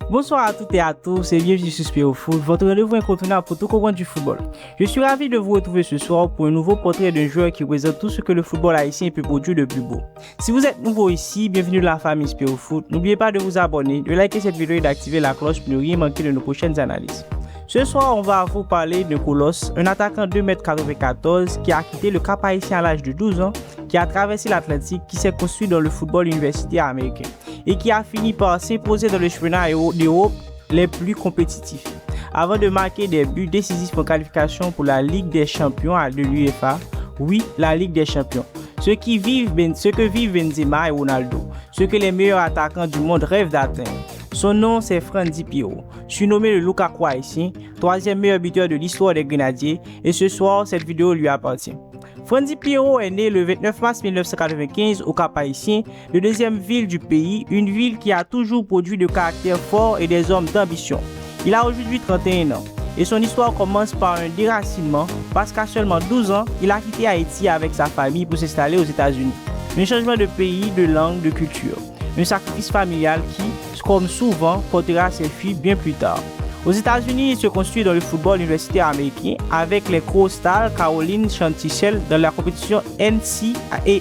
Bonsoir à toutes et à tous et bienvenue sur Spéo Foot, votre rendez-vous incontournable pour tout comprendre du football. Je suis ravi de vous retrouver ce soir pour un nouveau portrait d'un joueur qui représente tout ce que le football haïtien peut produire de plus beau. Si vous êtes nouveau ici, bienvenue dans la famille Spéo Foot. N'oubliez pas de vous abonner, de liker cette vidéo et d'activer la cloche pour ne rien manquer de nos prochaines analyses. Ce soir, on va vous parler de Colosse, un attaquant de 2,94 m qui a quitté le Cap Haïtien à l'âge de 12 ans, qui a traversé l'Atlantique, qui s'est construit dans le football universitaire américain et qui a fini par s'imposer dans les championnats d'Europe les plus compétitifs, avant de marquer des buts décisifs en qualification pour la Ligue des Champions de l'UEFA. Oui, la Ligue des Champions. Ce que vivent Benzema et Ronaldo, ce que les meilleurs attaquants du monde rêvent d'atteindre. Son nom, c'est Frenzy Pierrot, surnommé le Lukaku haïtien, troisième meilleur buteur de l'histoire des Grenadiers, et ce soir, cette vidéo lui appartient. Frenzy Pierrot est né le 29 mars 1995 au Cap Haïtien, la deuxième ville du pays, une ville qui a toujours produit de caractères forts et des hommes d'ambition. Il a aujourd'hui 31 ans et son histoire commence par un déracinement parce qu'à seulement 12 ans, il a quitté Haïti avec sa famille pour s'installer aux États-Unis. Un changement de pays, de langue, de culture. Un sacrifice familial qui, comme souvent, portera ses fruits bien plus tard. Aux États-Unis, il se construit dans le football universitaire américain avec les Coastal Carolina Chanticleer dans la compétition NCAA,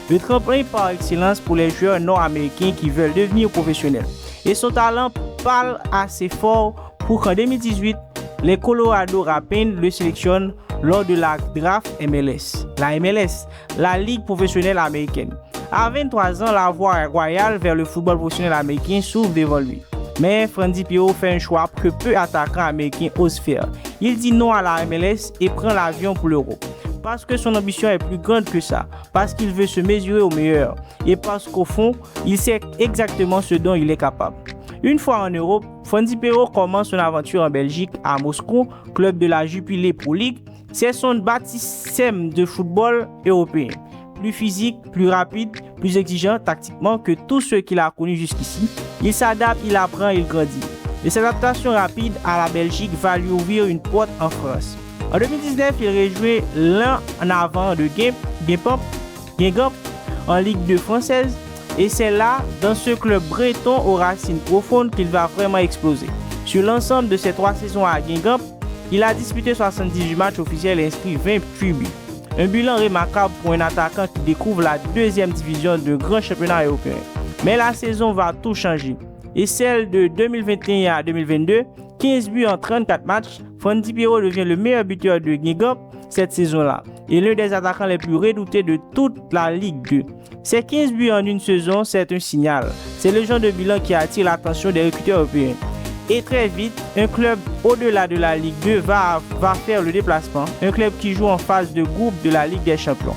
le tremplin par excellence pour les joueurs nord-américains qui veulent devenir professionnels. Et son talent parle assez fort pour qu'en 2018, les Colorado Rapids le sélectionnent lors de la draft MLS. La MLS, la Ligue professionnelle américaine. À 23 ans, la voie royale vers le football professionnel américain s'ouvre devant lui. Mais Frenzy Pierrot fait un choix que peu d'attaquants américains osent faire. Il dit non à la MLS et prend l'avion pour l'Europe. Parce que son ambition est plus grande que ça. Parce qu'il veut se mesurer aux meilleurs. Et parce qu'au fond, il sait exactement ce dont il est capable. Une fois en Europe, Frenzy Pierrot commence son aventure en Belgique, à Moscou, club de la Jupiler Pro League. C'est son baptême de football européen. Plus physique, plus rapide, plus exigeant tactiquement que tous ceux qu'il a connus jusqu'ici. Il s'adapte, il apprend, il grandit. Et cette adaptation rapide à la Belgique va lui ouvrir une porte en France. En 2019, il rejoint l'un en avant de Guingamp en Ligue 2 française. Et c'est là, dans ce club breton aux racines profondes, qu'il va vraiment exploser. Sur l'ensemble de ses 3 saisons à Guingamp, il a disputé 78 matchs officiels et inscrit 28 buts. Un bilan remarquable pour un attaquant qui découvre la deuxième division de grands championnats européens. Mais la saison va tout changer. Et celle de 2021 à 2022, 15 buts en 34 matchs, Frenzy Pierrot devient le meilleur buteur de Guingamp cette saison-là et l'un des attaquants les plus redoutés de toute la Ligue 2. Ces 15 buts en une saison, c'est un signal. C'est le genre de bilan qui attire l'attention des recruteurs européens. Et très vite, un club au-delà de la Ligue 2 va faire le déplacement, un club qui joue en phase de groupe de la Ligue des Champions.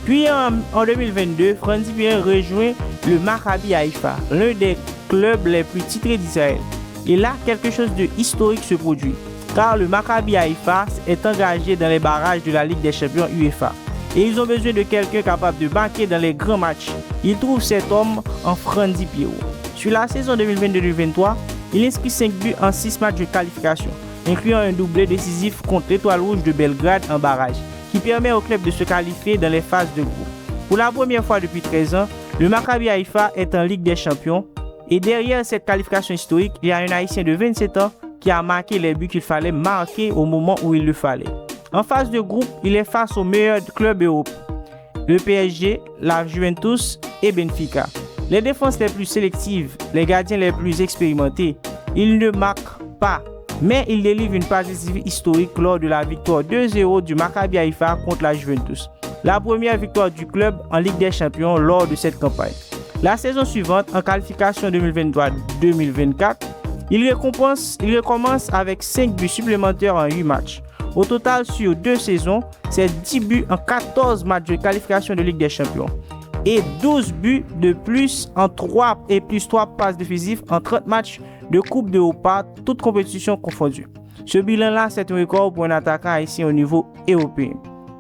Puis en 2022, Frenzy Pierrot rejoint le Maccabi Haïfa, l'un des clubs les plus titrés d'Israël. Et là, quelque chose de historique se produit, car le Maccabi Haïfa est engagé dans les barrages de la Ligue des Champions UEFA. Et ils ont besoin de quelqu'un capable de marquer dans les grands matchs. Ils trouvent cet homme en Frenzy Pierrot. Sur la saison 2022-2023, il inscrit 5 buts en 6 matchs de qualification, incluant un doublé décisif contre l'Étoile Rouge de Belgrade en barrage, qui permet au club de se qualifier dans les phases de groupe. Pour la première fois depuis 13 ans, le Maccabi Haïfa est en Ligue des Champions, et derrière cette qualification historique, il y a un Haïtien de 27 ans qui a marqué les buts qu'il fallait marquer au moment où il le fallait. En phase de groupe, il est face aux meilleurs clubs européens, le PSG, la Juventus et Benfica. Les défenses les plus sélectives, les gardiens les plus expérimentés, il ne marque pas, mais il délivre une passe décisive historique lors de la victoire 2-0 du Maccabi Haïfa contre la Juventus. La première victoire du club en Ligue des Champions lors de cette campagne. La saison suivante, en qualification 2023-2024, il recommence avec 5 buts supplémentaires en 8 matchs. Au total, sur 2 saisons, c'est 10 buts en 14 matchs de qualification de Ligue des Champions. Et 12 buts de plus en 3 et plus 3 passes décisives en 30 matchs de Coupe d'Europa, toutes compétitions confondues. Ce bilan-là, c'est un record pour un attaquant haïtien au niveau européen.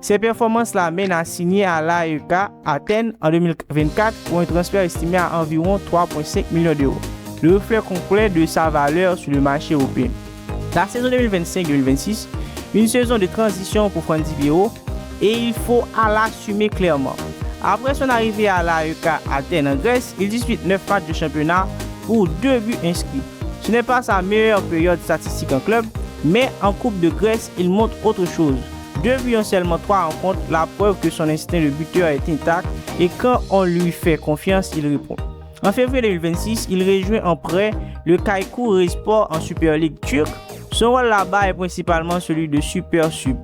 Ces performances-là mènent à signer à l'AEK Athènes en 2024 pour un transfert estimé à environ 3,5 millions d'euros, le reflet complet de sa valeur sur le marché européen. La saison 2025-2026, une saison de transition pour Frenzy Pierrot, et il faut l'assumer clairement. Après son arrivée à l'AEK Athènes en Grèce, il dispute 9 matchs de championnat pour 2 buts inscrits. Ce n'est pas sa meilleure période statistique en club, mais en Coupe de Grèce, il montre autre chose. 2 buts en seulement 3 rencontres, la preuve que son instinct de buteur est intact et quand on lui fait confiance, il répond. En février 2026, il rejoint en prêt le Kayserispor en Super League turque. Son rôle là-bas est principalement celui de super sub.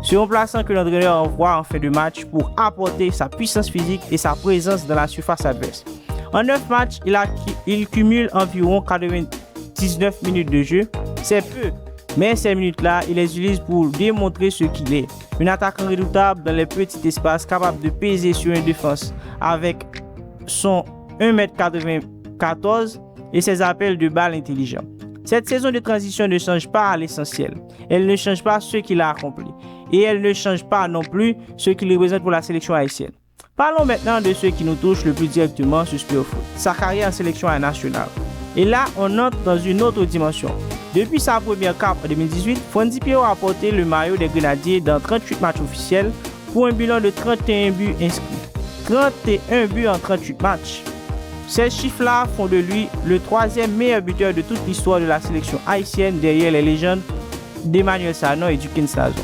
Ce remplaçant que l'entraîneur envoie en fin de match pour apporter sa puissance physique et sa présence dans la surface adverse. En 9 matchs, il cumule environ 99 minutes de jeu. C'est peu, mais ces minutes-là, il les utilise pour démontrer ce qu'il est. Un attaquant redoutable dans les petits espaces, capable de peser sur une défense avec son 1m94 et ses appels de balles intelligents. Cette saison de transition ne change pas l'essentiel. Elle ne change pas ce qu'il a accompli. Et elle ne change pas non plus ce qu'il représente pour la sélection haïtienne. Parlons maintenant de ce qui nous touche le plus directement sur SpearFoot, sa carrière en sélection nationale. Et là, on entre dans une autre dimension. Depuis sa première cape en 2018, Frandy Pierrot a porté le maillot des Grenadiers dans 38 matchs officiels pour un bilan de 31 buts inscrits. 31 buts en 38 matchs. Ces chiffres-là font de lui le 3e meilleur buteur de toute l'histoire de la sélection haïtienne derrière les légendes d'Emmanuel Sanon et du Ken Sazon.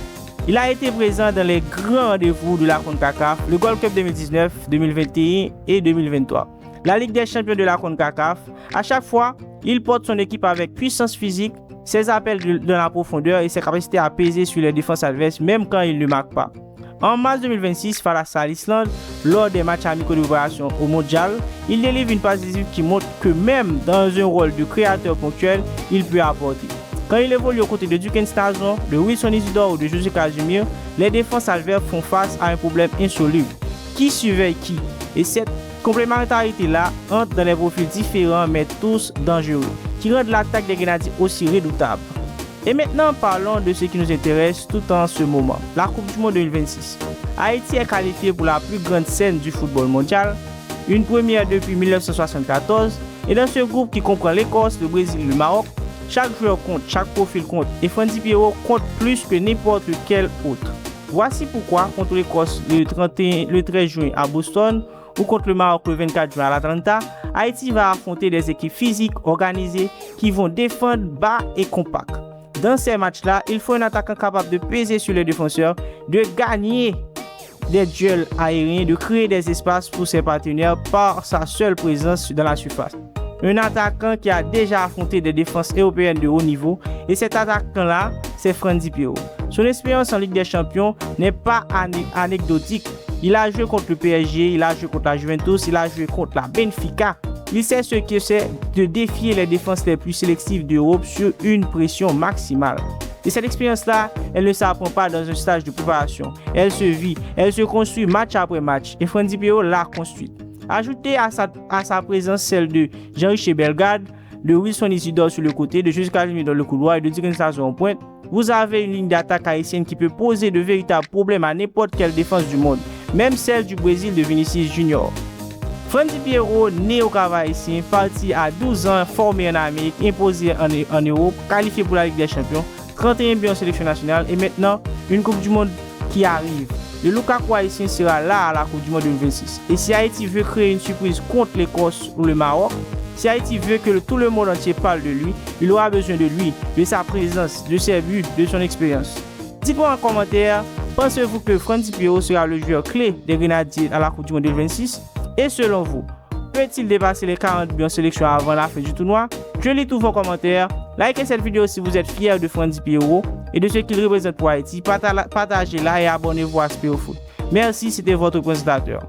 Il a été présent dans les grands rendez-vous de la CONCACAF, le Gold Cup 2019, 2021 et 2023. La Ligue des champions de la CONCACAF, à chaque fois, il porte son équipe avec puissance physique, ses appels dans la profondeur et ses capacités à peser sur les défenses adverses même quand il ne marque pas. En mars 2026, face à l'Islande, lors des matchs amicaux de préparation au Mondial, il délivre une passe décisive qui montre que même dans un rôle de créateur ponctuel, il peut apporter. Quand il évolue aux côtés de Duken Stazon, de Wilson Isidore ou de José Casimir, les défenses adverses font face à un problème insoluble. Qui surveille qui? Et cette complémentarité-là entre dans des profils différents mais tous dangereux, qui rendent l'attaque des Grenadiers aussi redoutable. Et maintenant, parlons de ce qui nous intéresse tout en ce moment, la Coupe du Monde 2026. Haïti est qualifié pour la plus grande scène du football mondial, une première depuis 1974, et dans ce groupe qui comprend l'Écosse, le Brésil et le Maroc, chaque joueur compte, chaque profil compte, et Frandy Pierrot compte plus que n'importe quel autre. Voici pourquoi, contre l'Écosse le 13 juin à Boston, ou contre le Maroc le 24 juin à l'Atlanta, Haïti va affronter des équipes physiques organisées qui vont défendre bas et compact. Dans ces matchs-là, il faut un attaquant capable de peser sur les défenseurs, de gagner des duels aériens, de créer des espaces pour ses partenaires par sa seule présence dans la surface. Un attaquant qui a déjà affronté des défenses européennes de haut niveau, et cet attaquant-là, c'est Frandy Pierrot. Son expérience en Ligue des Champions n'est pas anecdotique. Il a joué contre le PSG, il a joué contre la Juventus, il a joué contre la Benfica. Il sait ce que c'est de défier les défenses les plus sélectives d'Europe sur une pression maximale. Et cette expérience-là, elle ne s'apprend pas dans un stage de préparation. Elle se vit, elle se construit match après match. Et Frandy Pierrot l'a construite. Ajoutez à sa présence celle de Jean-Richard Bellegarde, de Wilson Isidore sur le côté, de José Casimir dans le couloir et de Duken Stazon en pointe. Vous avez une ligne d'attaque haïtienne qui peut poser de véritables problèmes à n'importe quelle défense du monde, même celle du Brésil de Vinicius Junior. Frandy Pierrot, né au Cap-Haïtien, parti à 12 ans, formé en Amérique, imposé en Europe, qualifié pour la Ligue des Champions, 31 buts en sélection nationale et maintenant une Coupe du Monde qui arrive. Le Lukaku haïtien sera là à la Coupe du Monde 2026. Et si Haïti veut créer une surprise contre l'Écosse ou le Maroc, si Haïti veut que tout le monde entier parle de lui, il aura besoin de lui, de sa présence, de ses buts, de son expérience. Dites-moi en commentaire, pensez-vous que Frandy Pierrot sera le joueur clé des Grenadiers à la Coupe du Monde 2026? Et selon vous, peut-il dépasser les 40 buts en sélection avant la fin du tournoi? Je lis tous vos commentaires. Likez cette vidéo si vous êtes fiers de Frandy Pierrot et de ce qu'il représente pour Haïti. Partagez-la et abonnez-vous à SpearFoot. Merci, c'était votre présentateur.